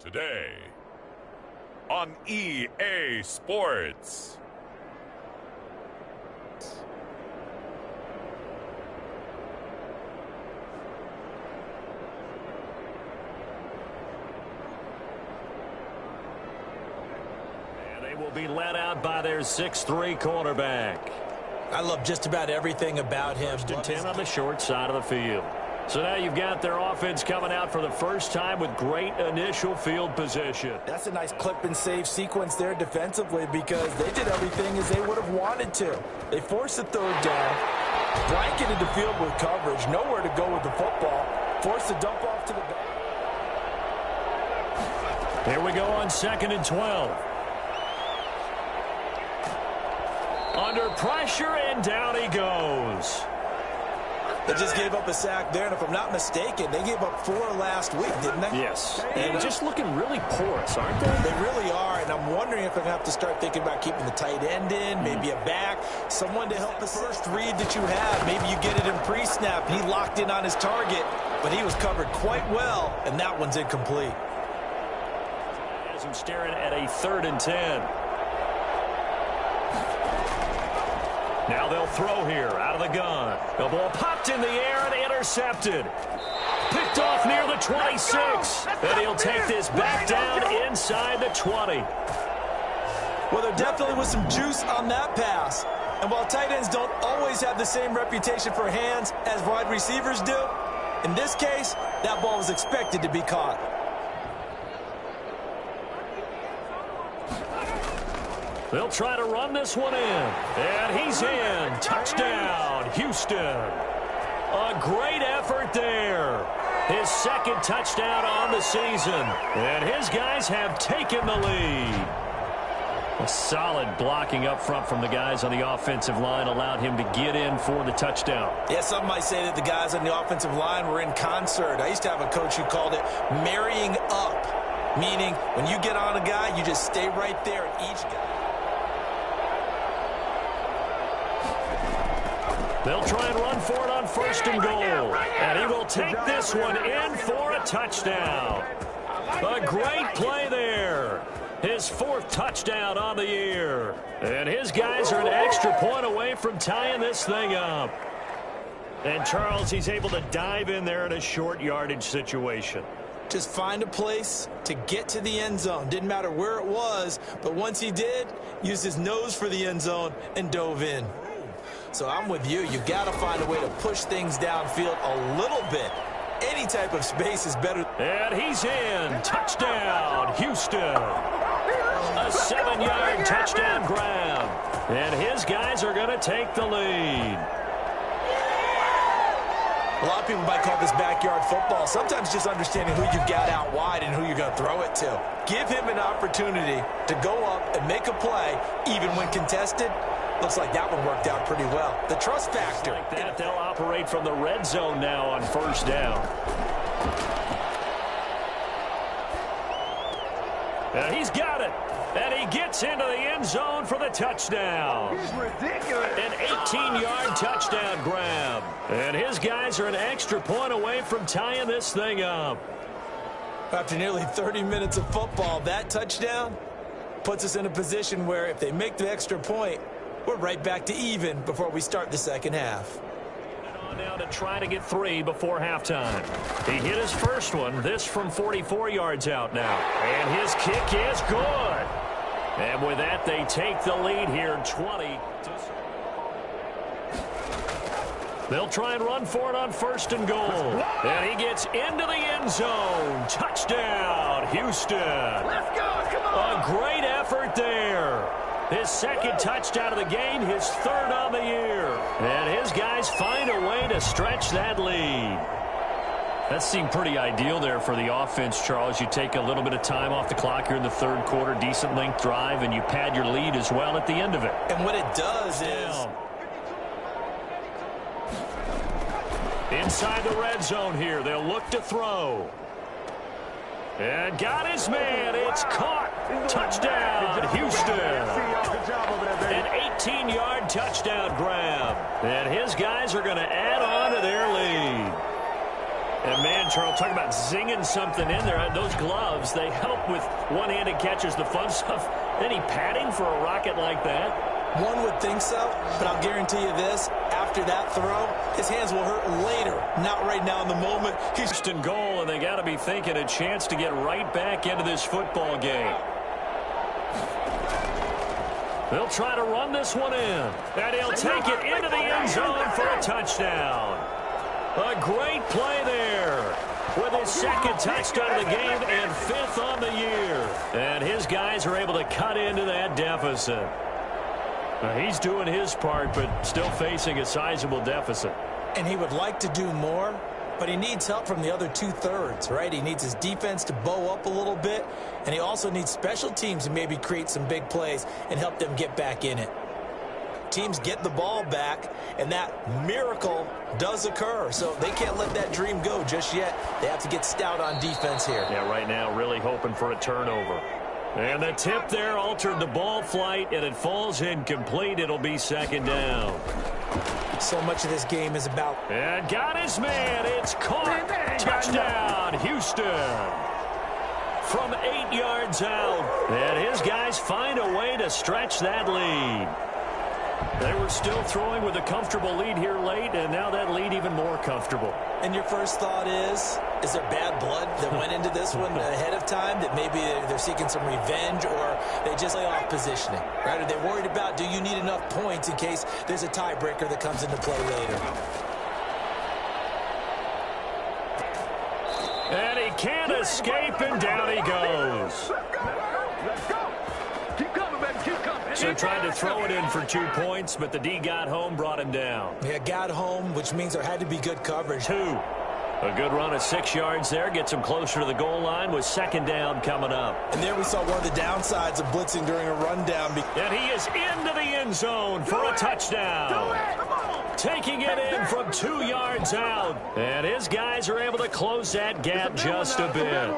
Today on EA Sports. And they will be led out by their 6'3" quarterback. I love just about everything about him. First and 10 on the short side of the field. So now you've got their offense coming out for the first time with great initial field position. That's a nice clip and save sequence there defensively because they did everything as they would have wanted to. They forced the third down, blanketed the field with coverage, nowhere to go with the football, forced the dump off to the back. Here we go on 2nd and 12. Under pressure, and down he goes. They just gave up a sack there, and if I'm not mistaken, they gave up 4 last week, didn't they? Yes, and just looking really porous, aren't they? They really are, and I'm wondering if I'm going to have to start thinking about keeping the tight end in, maybe a back, someone to help the first read that you have. Maybe you get it in pre-snap. He locked in on his target, but he was covered quite well, and that one's incomplete. As him staring at a 3rd and 10. Now they'll throw here out of the gun. The ball popped in the air and intercepted. Picked off near the 26. And he'll take this back down inside the 20. Well, there definitely was some juice on that pass. And while tight ends don't always have the same reputation for hands as wide receivers do, in this case, that ball was expected to be caught. They'll try to run this one in. And he's in. Touchdown, Houston. A great effort there. His 2nd touchdown on the season. And his guys have taken the lead. A solid blocking up front from the guys on the offensive line allowed him to get in for the touchdown. Yeah, some might say that the guys on the offensive line were in concert. I used to have a coach who called it marrying up, meaning when you get on a guy, you just stay right there at each guy. They'll try and run for it on 1st and goal. And he will take this one in for a touchdown. A great play there. His 4th touchdown on the year. And his guys are an extra point away from tying this thing up. And Charles, he's able to dive in there in a short yardage situation. Just find a place to get to the end zone. Didn't matter where it was, but once he did, used his nose for the end zone and dove in. So I'm with you. You've got to find a way to push things downfield a little bit. Any type of space is better. And he's in. Touchdown, Houston. A 7-yard touchdown grab. And his guys are going to take the lead. A lot of people might call this backyard football. Sometimes just understanding who you've got out wide and who you're going to throw it to. Give him an opportunity to go up and make a play, even when contested. Looks like that one worked out pretty well. The trust factor. Like that, they'll operate from the red zone now on 1st down. And he's got it. And he gets into the end zone for the touchdown. He's ridiculous. An 18-yard touchdown grab. And his guys are an extra point away from tying this thing up. After nearly 30 minutes of football, that touchdown puts us in a position where if they make the extra point, we're right back to even before we start the 2nd half. On now to try to get 3 before halftime. He hit his first one, this from 44 yards out now. And his kick is good. And with that, they take the lead here, 20. They'll try and run for it on 1st and goal. And he gets into the end zone. Touchdown, Houston. Let's go. Come on. A great effort there. His 2nd touchdown of the game, his 3rd on the year. And his guys find a way to stretch that lead. That seemed pretty ideal there for the offense, Charles. You take a little bit of time off the clock here in the 3rd quarter, decent length drive, and you pad your lead as well at the end of it. And what it does is... Inside the red zone here, they'll look to throw. And got his man. It's caught. Touchdown, Houston. An 18-yard touchdown grab. And his guys are going to add on to their lead. And man, Charles, talk about zinging something in there. Those gloves, they help with one-handed catches, the fun stuff. Any padding for a rocket like that? One would think so, but I'll guarantee you this. After that throw, his hands will hurt later, not right now in the moment. He's just in goal, and they got to be thinking a chance to get right back into this football game. They'll try to run this one in, and he'll take it into the end zone for a touchdown. A great play there with his second touchdown of the game and 5th on the year. And his guys are able to cut into that deficit. Now, he's doing his part, but still facing a sizable deficit. And he would like to do more, but he needs help from the other 2/3, right? He needs his defense to bow up a little bit, and he also needs special teams to maybe create some big plays and help them get back in it. Teams get the ball back, and that miracle does occur. So they can't let that dream go just yet. They have to get stout on defense here. Yeah, right now really hoping for a turnover. And the tip there altered the ball flight, and it falls incomplete. It'll be 2nd down. So much of this game is about... And got his man. It's caught. Touchdown, Houston. From 8 yards out. And his guys find a way to stretch that lead. They were still throwing with a comfortable lead here late, and now that lead even more comfortable. And your first thought is there bad blood that went into this one ahead of time, that maybe they're seeking some revenge, or they just lay off positioning, right? Are they worried about, do you need enough points in case there's a tiebreaker that comes into play later? And he can't escape, and down he goes. Let's go. Keep coming, baby. Keep coming. So trying to throw it in for 2 points, but the D got home, brought him down. Yeah, got home, which means there had to be good coverage. 2. A good run of 6 yards there gets him closer to the goal line with 2nd down coming up. And there we saw one of the downsides of blitzing during a rundown. And he is into the end zone for a touchdown. Taking it in from 2 yards out. And his guys are able to close that gap just a bit.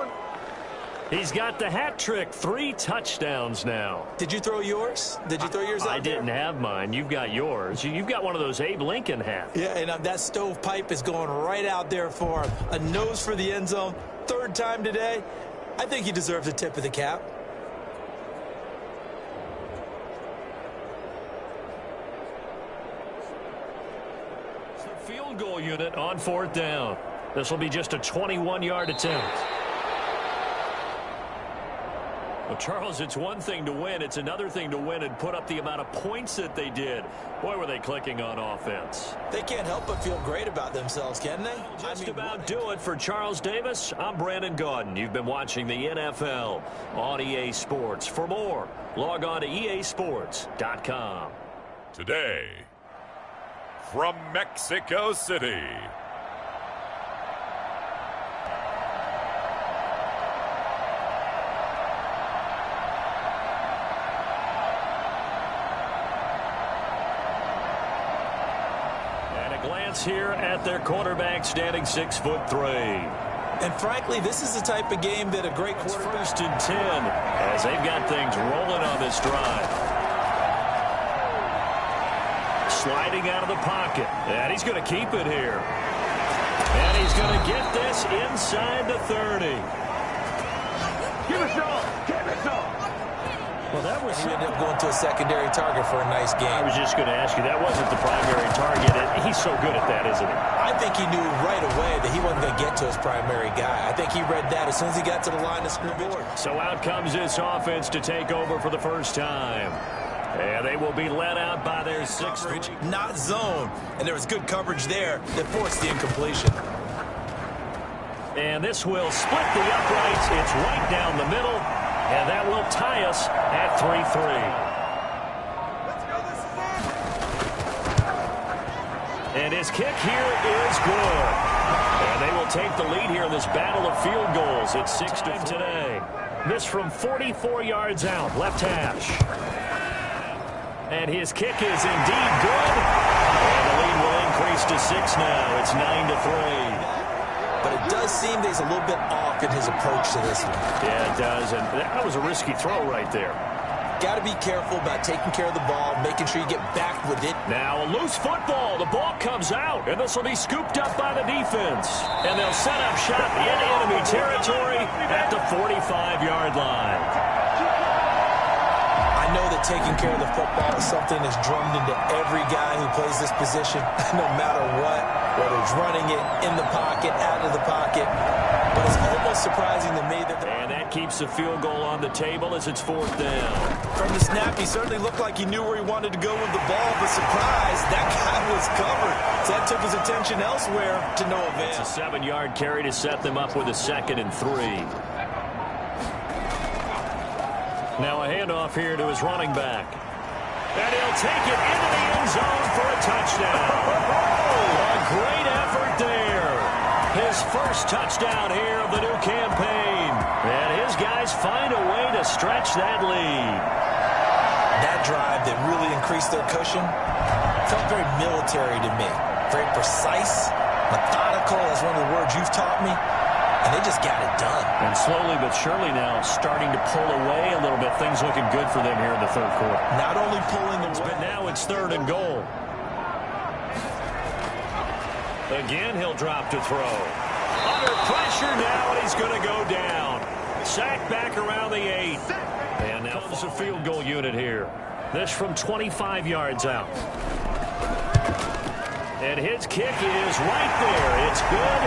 He's got the hat trick, 3 touchdowns now. Did you throw yours? Did you throw yours out I there? didn't have mine. You've got yours. You've got one of those Abe Lincoln hats. Yeah, and that stovepipe is going right out there for him. A nose for the end zone. 3rd time today. I think he deserves a tip of the cap. It's the field goal unit on 4th down. This will be just a 21-yard attempt. Well, Charles, it's one thing to win. It's another thing to win and put up the amount of points that they did. Boy, were they clicking on offense. They can't help but feel great about themselves, can they? Just about do it for Charles Davis. I'm Brandon Gaudin. You've been watching the NFL on EA Sports. For more, log on to easports.com. Today, from Mexico City, here at their quarterback, standing 6'3". And frankly, this is the type of game that a great quarterback... 1st and 10 as they've got things rolling on this drive. Sliding out of the pocket. And he's going to keep it here. And he's going to get this inside the 30. Give us all. Give us all. Well, that was... He ended up going to a secondary target for a nice game. I was just going to ask you, that wasn't the primary target. He's so good at that, isn't he? I think he knew right away that he wasn't going to get to his primary guy. I think he read that as soon as he got to the line of scrimmage. So out comes this offense to take over for the first time. And they will be let out by their 6th. Not zone. And there was good coverage there that forced the incompletion. And this will split the uprights. It's right down the middle. And that will tie us at 3-3. And his kick here is good. And they will take the lead here in this battle of field goals. It's 6-3 today. This from 44 yards out, left hash. And his kick is indeed good. And the lead will increase to 6 now. It's 9-3. But it does seem that he's a little bit off in his approach to this one. Yeah, it does. And that was a risky throw right there. Got to be careful about taking care of the ball, making sure you get back with it. Now a loose football. The ball comes out, and this will be scooped up by the defense. And they'll set up shop in enemy territory at the 45-yard line. I know that taking care of the football is something that's drummed into every guy who plays this position, no matter what, whether it's running it, in the pocket, out of the pocket. But it's almost surprising to me that... And that keeps the field goal on the table as it's 4th down. From the snap, he certainly looked like he knew where he wanted to go with the ball, but surprise, that guy was covered. So that took his attention elsewhere to no avail. It's a 7-yard carry to set them up with a 2nd and 3. Now a handoff here to his running back. And he'll take it into the end zone for a touchdown. A great effort there. His first touchdown here of the new campaign. And his guys find a way to stretch that lead. That drive that really increased their cushion felt very military to me. Very precise, methodical, as one of the words you've taught me. And they just got it done. And slowly but surely now starting to pull away a little bit. Things looking good for them here in the 3rd quarter. Not only pulling away, but now it's 3rd and goal. Again, he'll drop to throw. Under pressure now, and he's going to go down. Sacked back around the 8. And now comes a field goal unit here. This from 25 yards out. And his kick is right there. It's good.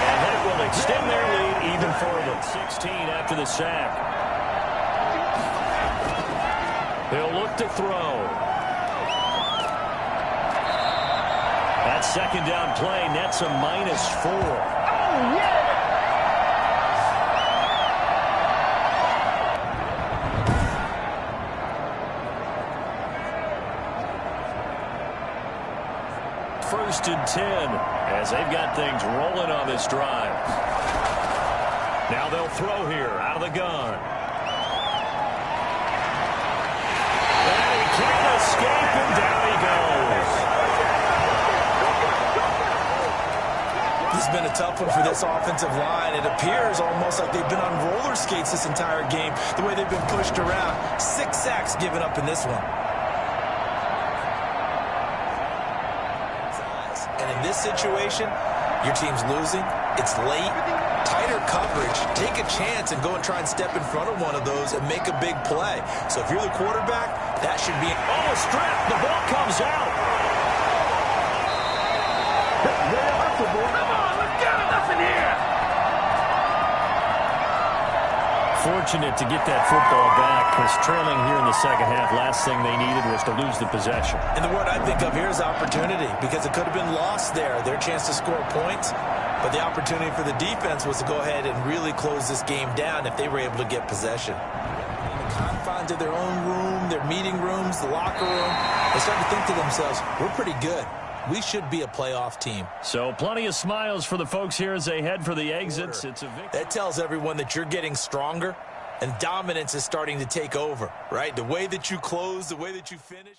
And that will extend their lead even further. 16 after the sack. He'll look to throw. That 2nd down play nets a -4. Oh, yeah! First and 10 as they've got things rolling on this drive. Now they'll throw here out of the gun. And he can't escape, and down he goes. This has been a tough one for this offensive line. It appears almost like they've been on roller skates this entire game, the way they've been pushed around. 6 sacks given up in this one. And in this situation, your team's losing. It's late. Tighter coverage. Take a chance and go and try and step in front of one of those and make a big play. So if you're the quarterback, that should be... Oh, a strip. The ball comes out. Come on, let's go! Nothing here! Fortunate to get that football back, because trailing here in the 2nd half, last thing they needed was to lose the possession. And the word I think of here is opportunity, because it could have been lost there, their chance to score points. But the opportunity for the defense was to go ahead and really close this game down if they were able to get possession. In the confines of their own room, their meeting rooms, the locker room, they start to think to themselves, we're pretty good. We should be a playoff team. So plenty of smiles for the folks here as they head for the exits. It's a victory. That tells everyone that you're getting stronger and dominance is starting to take over, right? The way that you close, the way that you finish.